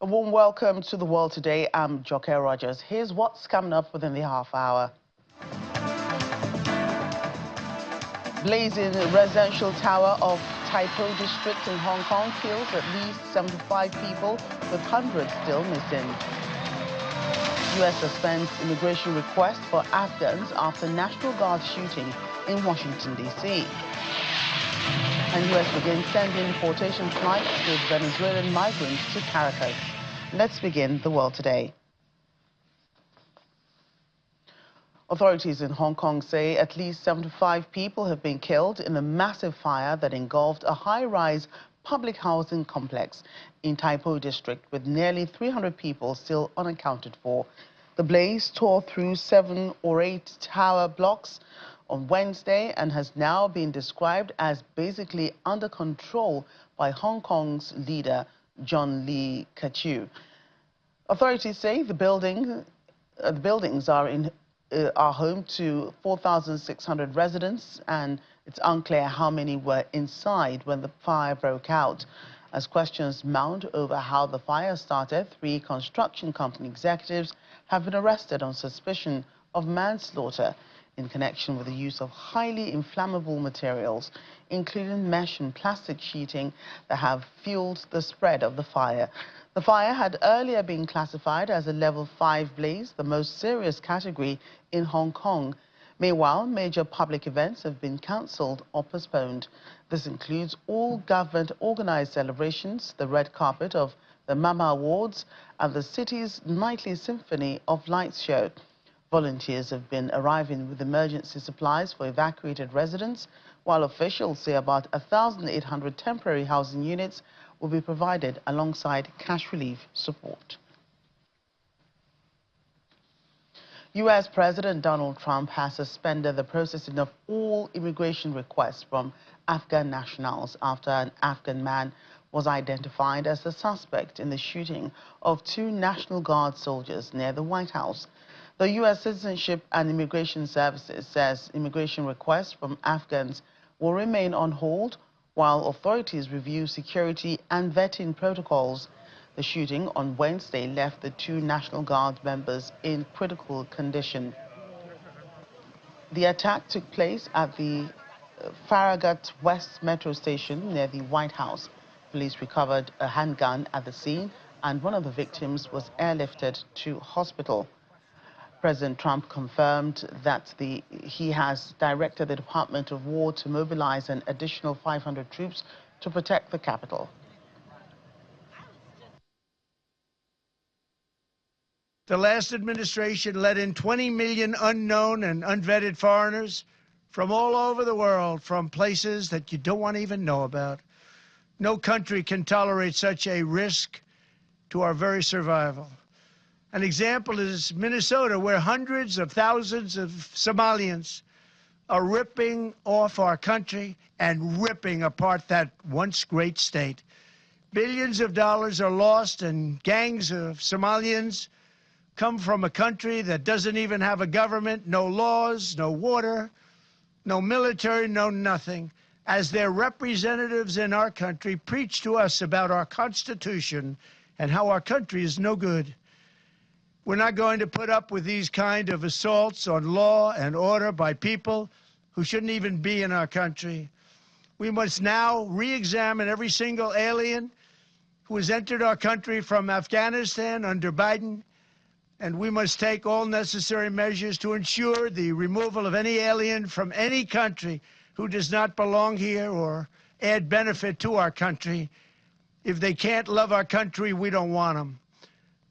A warm welcome to the world today. I'm Joke Rogers. Here's what's coming up within the half hour. Blazing residential tower of Tai Po district in Hong Kong kills at least 75 people, with hundreds still missing. U.S. suspends immigration request for Afghans after National Guard shooting in Washington, D.C. And U.S. begins sending deportation flights with Venezuelan migrants to Caracas. Let's begin the world today. Authorities in Hong Kong say at least 75 people have been killed in a massive fire that engulfed a high-rise public housing complex in Tai Po district, with nearly 300 people still unaccounted for. The blaze tore through 7 or 8 tower blocks on Wednesday and has now been described as basically under control by Hong Kong's leader, John Lee Ka-chiu. Authorities say the buildings are home to 4,600 residents, and it's unclear how many were inside when the fire broke out. As questions mount over how the fire started, 3 construction company executives have been arrested on suspicion of manslaughter in connection with the use of highly inflammable materials, including mesh and plastic sheeting, that have fueled the spread of the fire. The fire had earlier been classified as a level 5 blaze, the most serious category in Hong Kong. Meanwhile, major public events have been cancelled or postponed. This includes all government-organized celebrations, the red carpet of the Mama Awards, and the city's nightly Symphony of Lights show. Volunteers have been arriving with emergency supplies for evacuated residents, while officials say about 1,800 temporary housing units will be provided alongside cash relief support. U.S. President Donald Trump has suspended the processing of all immigration requests from Afghan nationals after an Afghan man was identified as the suspect in the shooting of 2 National Guard soldiers near the White House. The U.S. Citizenship and Immigration Services says immigration requests from Afghans will remain on hold while authorities review security and vetting protocols. The shooting on Wednesday left the 2 National Guard members in critical condition. The attack took place at the Farragut West Metro Station near the White House. Police recovered a handgun at the scene, and one of the victims was airlifted to hospital. President Trump confirmed that he has directed the Department of War to mobilize an additional 500 troops to protect the capital. The last administration let in 20 million unknown and unvetted foreigners from all over the world, from places that you don't want to even know about. No country can tolerate such a risk to our very survival. An example is Minnesota, where hundreds of thousands of Somalians are ripping off our country and ripping apart that once great state. Billions of dollars are lost, and gangs of Somalians come from a country that doesn't even have a government, no laws, no water, no military, no nothing. As their representatives in our country preach to us about our Constitution and how our country is no good. We're not going to put up with these kind of assaults on law and order by people who shouldn't even be in our country. We must now re-examine every single alien who has entered our country from Afghanistan under Biden, and we must take all necessary measures to ensure the removal of any alien from any country who does not belong here or add benefit to our country. If they can't love our country, we don't want them.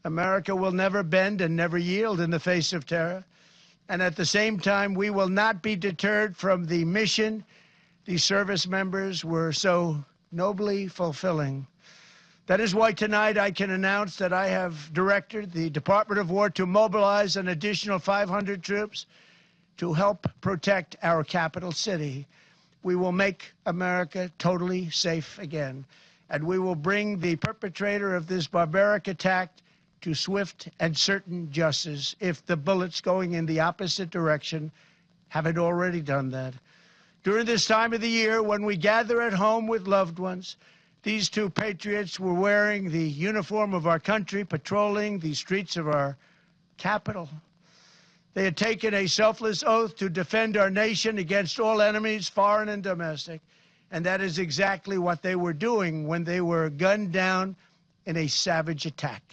America will never bend and never yield in the face of terror. And at the same time, we will not be deterred from the mission these service members were so nobly fulfilling. That is why tonight I can announce that I have directed the Department of War to mobilize an additional 500 troops to help protect our capital city. We will make America totally safe again, and we will bring the perpetrator of this barbaric attack to swift and certain justice if the bullets going in the opposite direction haven't already done that. During this time of the year, when we gather at home with loved ones These two patriots were wearing the uniform of our country, patrolling the streets of our capital. They had taken a selfless oath to defend our nation against all enemies, foreign and domestic. And that is exactly what they were doing when they were gunned down in a savage attack.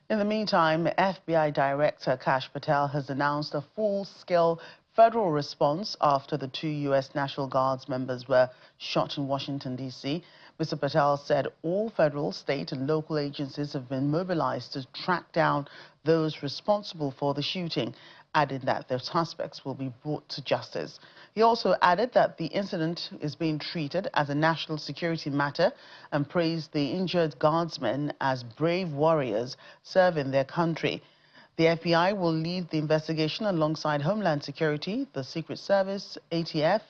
In the meantime, FBI Director Kash Patel has announced a full-scale federal response after the two U.S. National Guards members were shot in Washington, D.C. Mr. Patel said all federal, state and local agencies have been mobilized to track down those responsible for the shooting, adding that the suspects will be brought to justice. He also added that the incident is being treated as a national security matter and praised the injured guardsmen as brave warriors serving their country. The FBI will lead the investigation alongside Homeland Security, the Secret Service, ATF,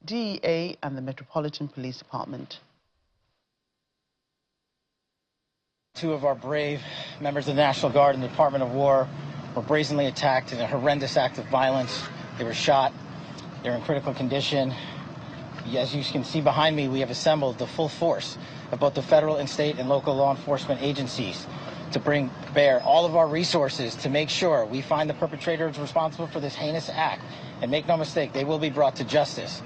DEA, and the Metropolitan Police Department. Two of our brave members of the National Guard and the Department of War were brazenly attacked in a horrendous act of violence. They were shot. They're in critical condition. As you can see behind me, we have assembled the full force of both the federal and state and local law enforcement agencies to bring bear all of our resources to make sure we find the perpetrators responsible for this heinous act. And make no mistake, they will be brought to justice.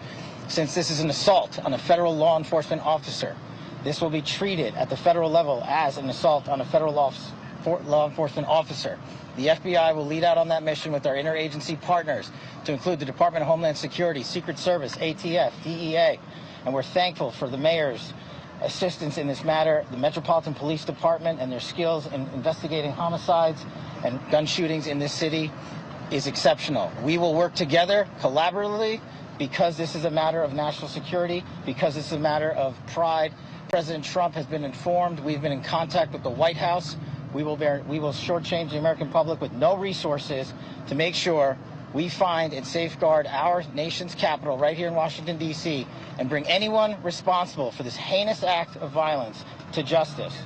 Since this is an assault on a federal law enforcement officer, this will be treated at the federal level as an assault on a federal law enforcement officer. The FBI will lead out on that mission with our interagency partners, to include the Department of Homeland Security, Secret Service, ATF, DEA. And we're thankful for the mayor's assistance in this matter, the Metropolitan Police Department and their skills in investigating homicides and gun shootings in this city is exceptional. We will work together collaboratively because this is a matter of national security, because this is a matter of pride. President Trump has been informed. We've been in contact with the White House. We will shortchange the American public with no resources to make sure we find and safeguard our nation's capital right here in Washington, D.C., and bring anyone responsible for this heinous act of violence to justice.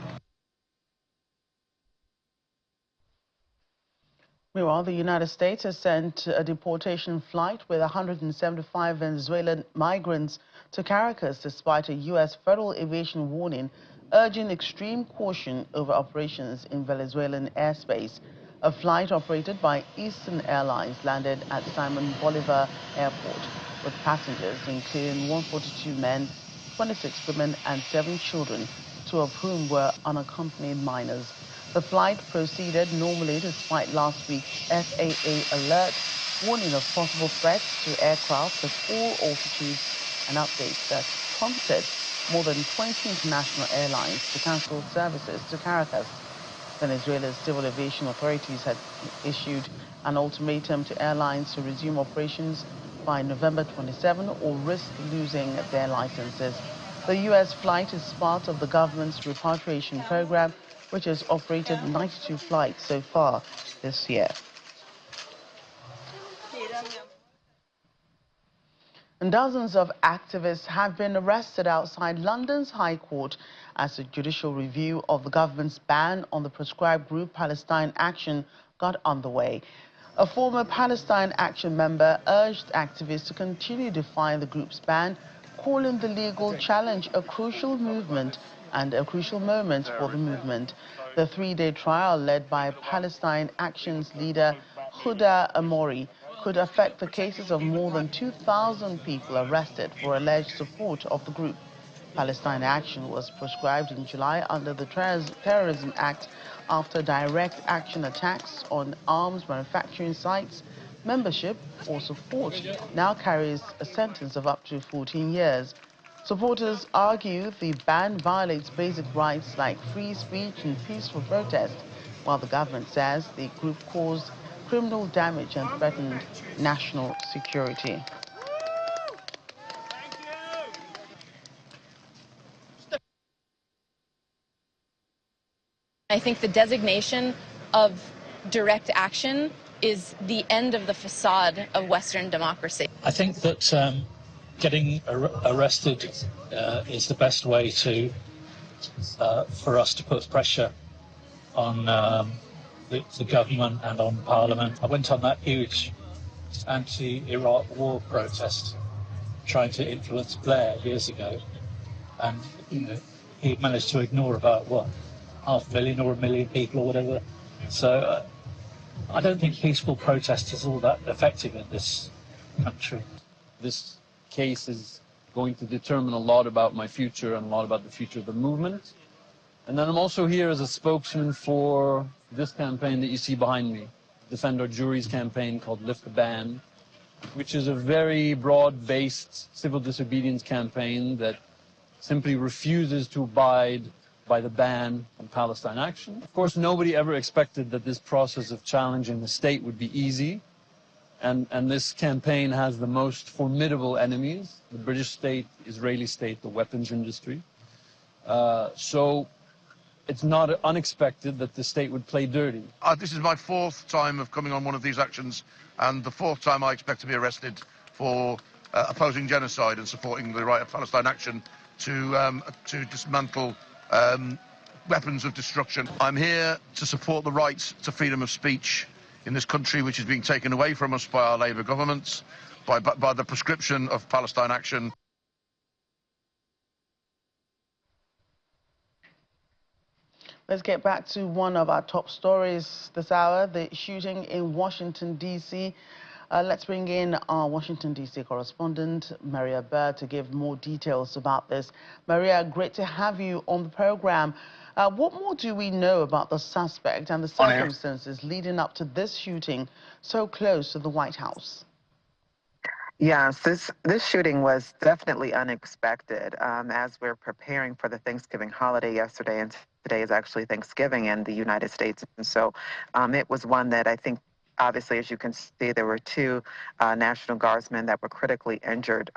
Meanwhile, the United States has sent a deportation flight with 175 Venezuelan migrants to Caracas, despite a U.S. federal aviation warning urging extreme caution over operations in Venezuelan airspace. A flight operated by Eastern Airlines landed at Simon Bolivar Airport with passengers including 142 men, 26 women and 7 children, 2 of whom were unaccompanied minors. The flight proceeded normally despite last week's FAA alert warning of possible threats to aircraft at all altitudes and updates that prompted more than 20 international airlines to cancel services to Caracas. Venezuela's civil aviation authorities had issued an ultimatum to airlines to resume operations by November 27 or risk losing their licenses. The U.S. flight is part of the government's repatriation program, which has operated 92 flights so far this year. And dozens of activists have been arrested outside London's High Court as a judicial review of the government's ban on the proscribed group Palestine Action got underway. A former Palestine Action member urged activists to continue defying the group's ban, calling the legal challenge a crucial movement and a crucial moment for the movement. The 3-day trial led by Palestine Action's leader Huda Amori could affect the cases of more than 2,000 people arrested for alleged support of the group. Palestine Action was proscribed in July under the Terrorism Act after direct action attacks on arms manufacturing sites. Membership or support now carries a sentence of up to 14 years. Supporters argue the ban violates basic rights like free speech and peaceful protest, while the government says the group caused criminal damage and threatened national security. I think the designation of direct action is the end of the facade of Western democracy. I think that getting arrested is the best way to for us to put pressure on the government and on Parliament. I went on that huge anti-Iraq war protest trying to influence Blair years ago, and he managed to ignore about what, 500,000 or 1 million people or whatever. So I don't think peaceful protest is all that effective in this country. This case is going to determine a lot about my future and a lot about the future of the movement. And then I'm also here as a spokesman for this campaign that you see behind me, Defend Our Juries campaign called Lift the Ban, which is a very broad-based civil disobedience campaign that simply refuses to abide by the ban on Palestine action. Of course, nobody ever expected that this process of challenging the state would be easy. And this campaign has the most formidable enemies, the British state, Israeli state, the weapons industry. So it's not unexpected that the state would play dirty. This is my 4th time of coming on one of these actions, and the 4th time I expect to be arrested for opposing genocide and supporting the right of Palestine action to dismantle weapons of destruction. I'm here to support the right to freedom of speech in this country, which is being taken away from us by our Labour governments, by the prescription of Palestine action. Let's get back to one of our top stories this hour, the shooting in Washington, D.C. Let's bring in our Washington, D.C. correspondent, Maria Bird, to give more details about this. Maria, great to have you on the program. What more do we know about the suspect and the circumstances leading up to this shooting so close to the White House? Yes, this shooting was definitely unexpected. As we're preparing for the Thanksgiving holiday yesterday, and today is actually Thanksgiving in the United States, and so it was one that I think, obviously, as you can see, there were 2 National Guardsmen that were critically injured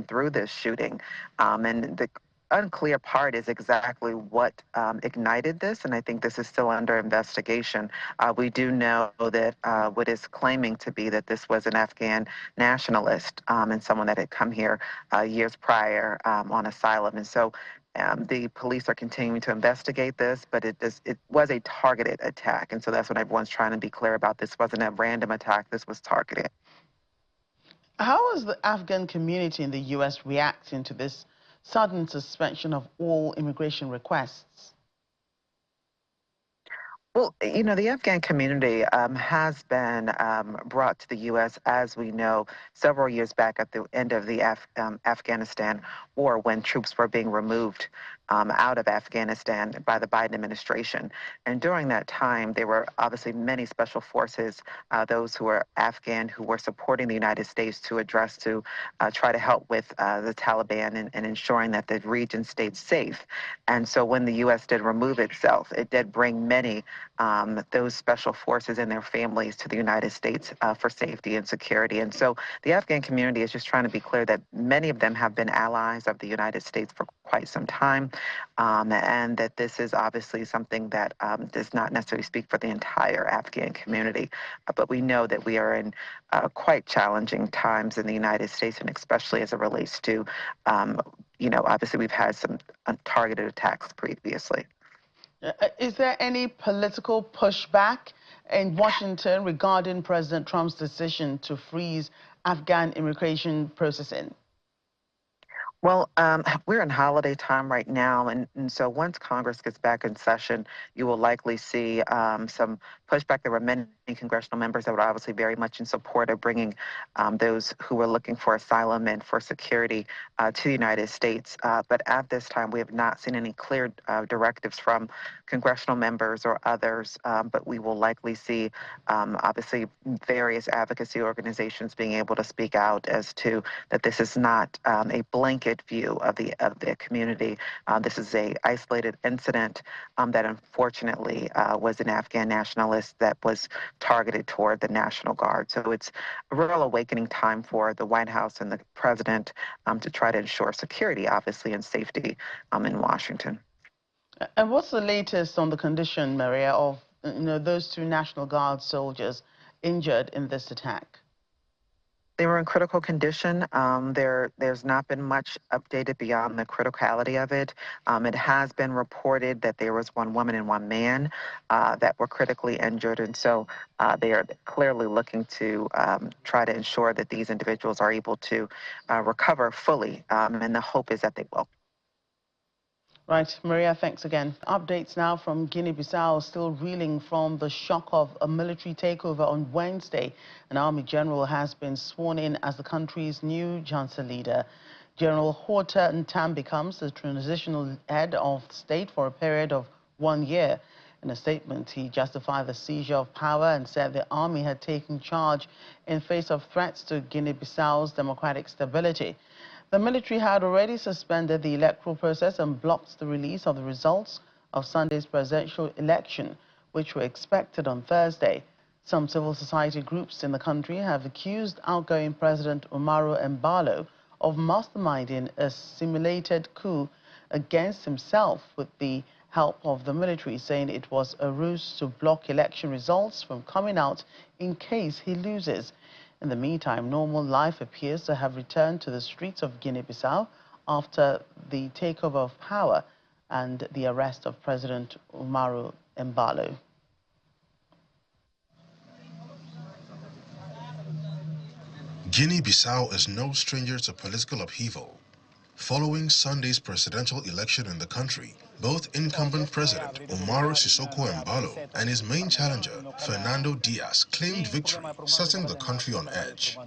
through this shooting, and the unclear part is exactly what ignited this, and I think this is still under investigation. We do know that what is claiming to be that this was an Afghan nationalist and someone that had come here years prior on asylum, and so the police are continuing to investigate this, but it was a targeted attack, and so that's what everyone's trying to be clear about. This wasn't a random attack. This was targeted. How is the Afghan community in the U.S. reacting to this sudden suspension of all immigration requests? Well, the Afghan community has been brought to the U.S., as we know, several years back at the end of the Afghanistan war, when troops were being removed out of Afghanistan by the Biden administration. And during that time, there were obviously many special forces, those who were Afghan, who were supporting the United States to try to help with the Taliban and ensuring that the region stayed safe. And so when the U.S. did remove itself, it did bring many those special forces and their families to the United States for safety and security. And so the Afghan community is just trying to be clear that many of them have been allies of the United States for quite some time, and that this is obviously something that does not necessarily speak for the entire Afghan community. But we know that we are in quite challenging times in the United States, and especially as it relates to, obviously we've had some targeted attacks previously. Is there any political pushback in Washington regarding President Trump's decision to freeze Afghan immigration processing? Well, we're in holiday time right now, and so once Congress gets back in session, you will likely see some pushback. There were many congressional members that were obviously very much in support of bringing those who were looking for asylum and for security to the United States. But at this time, we have not seen any clear directives from congressional members or others, but we will likely see, obviously, various advocacy organizations being able to speak out as to that this is not a blanket view of the community. This is a isolated incident that unfortunately was an Afghan nationalist that was targeted toward the National Guard. So it's a real awakening time for the White House and the president to try to ensure security, obviously, and safety in Washington. And what's the latest on the condition, Maria, of those 2 National Guard soldiers injured in this attack? They were in critical condition. There's not been much updated beyond the criticality of it. It has been reported that there was one woman and one man that were critically injured, and so they are clearly looking to try to ensure that these individuals are able to recover fully, and the hope is that they will. Right, Maria, thanks again. Updates now from Guinea-Bissau, still reeling from the shock of a military takeover on Wednesday. An army general has been sworn in as the country's new junta leader. General Horta Ntam becomes the transitional head of state for a period of 1 year. In a statement, he justified the seizure of power and said the army had taken charge in face of threats to Guinea-Bissau's democratic stability. The military had already suspended the electoral process and blocked the release of the results of Sunday's presidential election, which were expected on Thursday. Some civil society groups in the country have accused outgoing President Umaru Embalo of masterminding a simulated coup against himself with the help of the military, saying it was a ruse to block election results from coming out in case he loses. In the meantime, normal life appears to have returned to the streets of Guinea-Bissau after the takeover of power and the arrest of President Umaru Embalo. Guinea-Bissau is no stranger to political upheaval. Following Sunday's presidential election in the country, both incumbent President Umaru Sissoco Embalo and his main challenger, Fernando Diaz, claimed victory, setting the country on edge.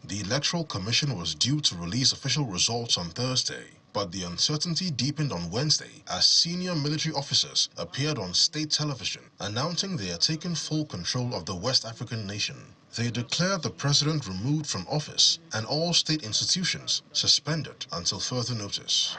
The Electoral Commission was due to release official results on Thursday, but the uncertainty deepened on Wednesday as senior military officers appeared on state television announcing they had taken full control of the West African nation. They declared the president removed from office and all state institutions suspended until further notice.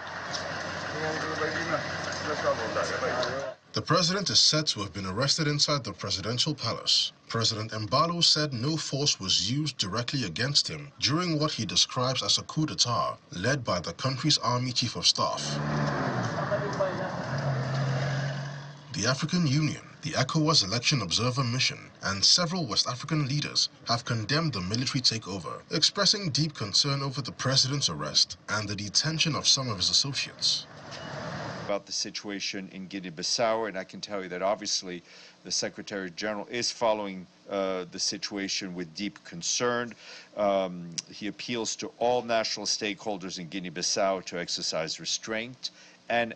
The president is said to have been arrested inside the presidential palace. President Embalo said no force was used directly against him during what he describes as a coup d'etat led by the country's army chief of staff. The African Union, the ECOWAS Election Observer Mission, and several West African leaders have condemned the military takeover, expressing deep concern over the president's arrest and the detention of some of his associates. About the situation in Guinea-Bissau, and I can tell you that obviously the Secretary General is following the situation with deep concern. He appeals to all national stakeholders in Guinea-Bissau to exercise restraint and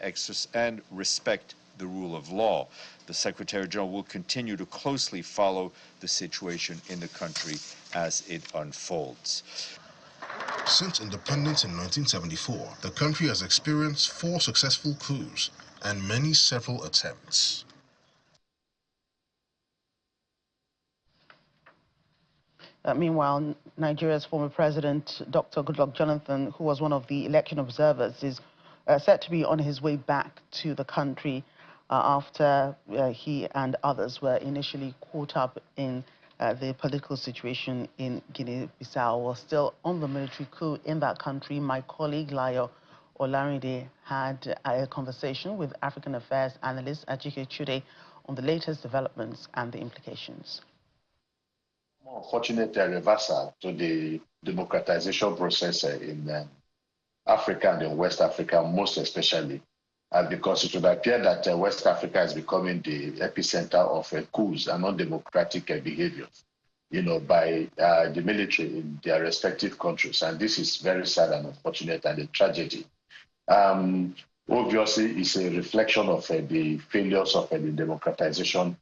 respect the rule of law. The Secretary General will continue to closely follow the situation in the country as it unfolds. Since independence in 1974, the country has experienced 4 successful coups and many several attempts. Meanwhile, Nigeria's former president, Dr. Goodluck Jonathan, who was one of the election observers, is set to be on his way back to the country after he and others were initially caught up in the political situation in Guinea-Bissau. Was still on the military coup in that country. My colleague Layo Olarinde had a conversation with African Affairs analyst Ajike Chude on the latest developments and the implications. More fortunate reversal to the democratization process in Africa and in West Africa, most especially, because it would appear that West Africa is becoming the epicenter of coups and undemocratic behaviors, by the military in their respective countries. And this is very sad and unfortunate and a tragedy. Obviously, it's a reflection of the failures of the democratization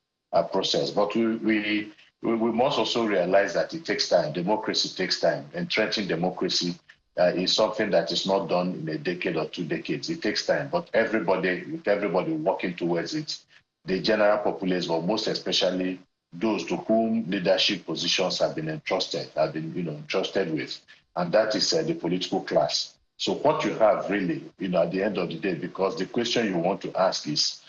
process. But we must also realize that it takes time. Democracy takes time. Entrenching democracy is something that is not done in a decade or 2 decades. It takes time, but everybody working towards it, the general populace, but most especially those to whom leadership positions have been entrusted with, and that is the political class. So what you have really, at the end of the day, because the question you want to ask is,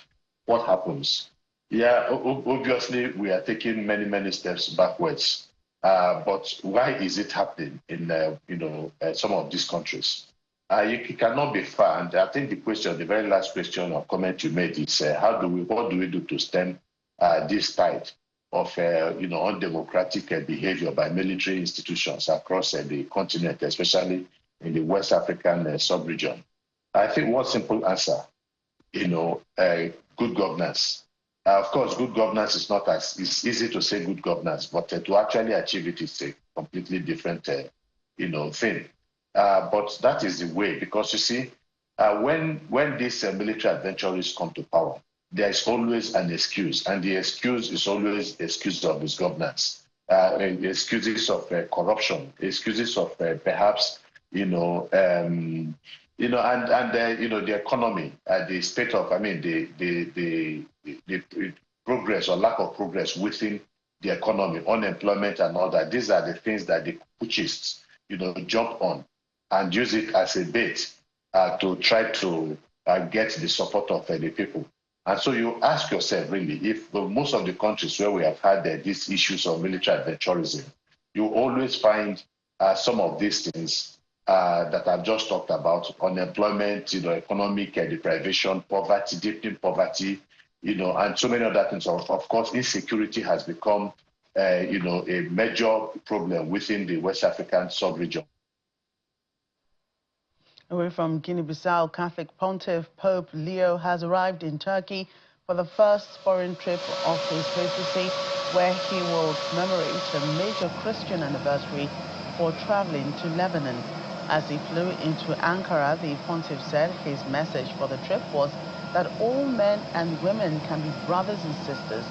what happens? Yeah, obviously we are taking many steps backwards. But why is it happening in some of these countries? You cannot be far. And I think the very last question or comment you made is what do we do to stem this tide? of undemocratic behavior by military institutions across the continent, especially in the West African sub-region. I think one simple answer, good governance. Of course, good governance is not as it's easy to say good governance, but to actually achieve it is a completely different, thing. But that is the way, because you see, when these military adventurers come to power, there is always an excuse, and the excuse is always excuse of misgovernance, excuses of corruption, excuses of perhaps, the economy, the state of, the progress or lack of progress within the economy, unemployment and all that. These are the things that the putschists, jump on and use it as a bait to try to get the support of the people. And so you ask yourself, really, if most of the countries where we have had these issues of military adventurism, you always find some of these things that I've just talked about: unemployment, economic deprivation, poverty, deepening poverty, and so many other things. Of course, insecurity has become, a major problem within the West African sub-region. Away from Guinea-Bissau, Catholic Pontiff Pope Leo has arrived in Turkey for the first foreign trip of his papacy, where he will commemorate a major Christian anniversary before traveling to Lebanon. As he flew into Ankara, the pontiff said his message for the trip was that all men and women can be brothers and sisters,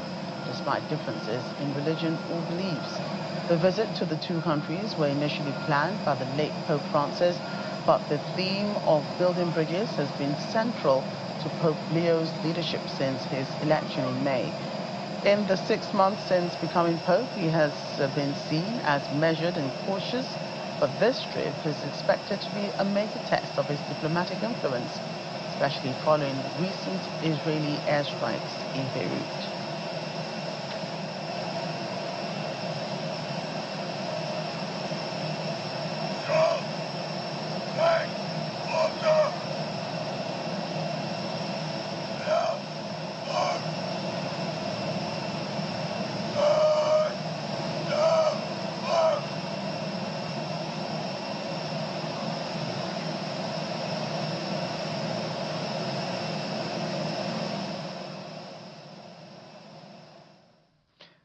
despite differences in religion or beliefs. The visit to the two countries were initially planned by the late Pope Francis, but the theme of building bridges has been central to Pope Leo's leadership since his election in May. In the 6 months since becoming Pope, he has been seen as measured and cautious, but this trip is expected to be a major test of his diplomatic influence, especially following recent Israeli airstrikes in Beirut.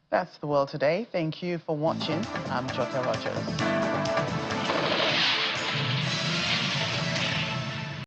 That's the world today. Thank you for watching. I'm Joker Rogers.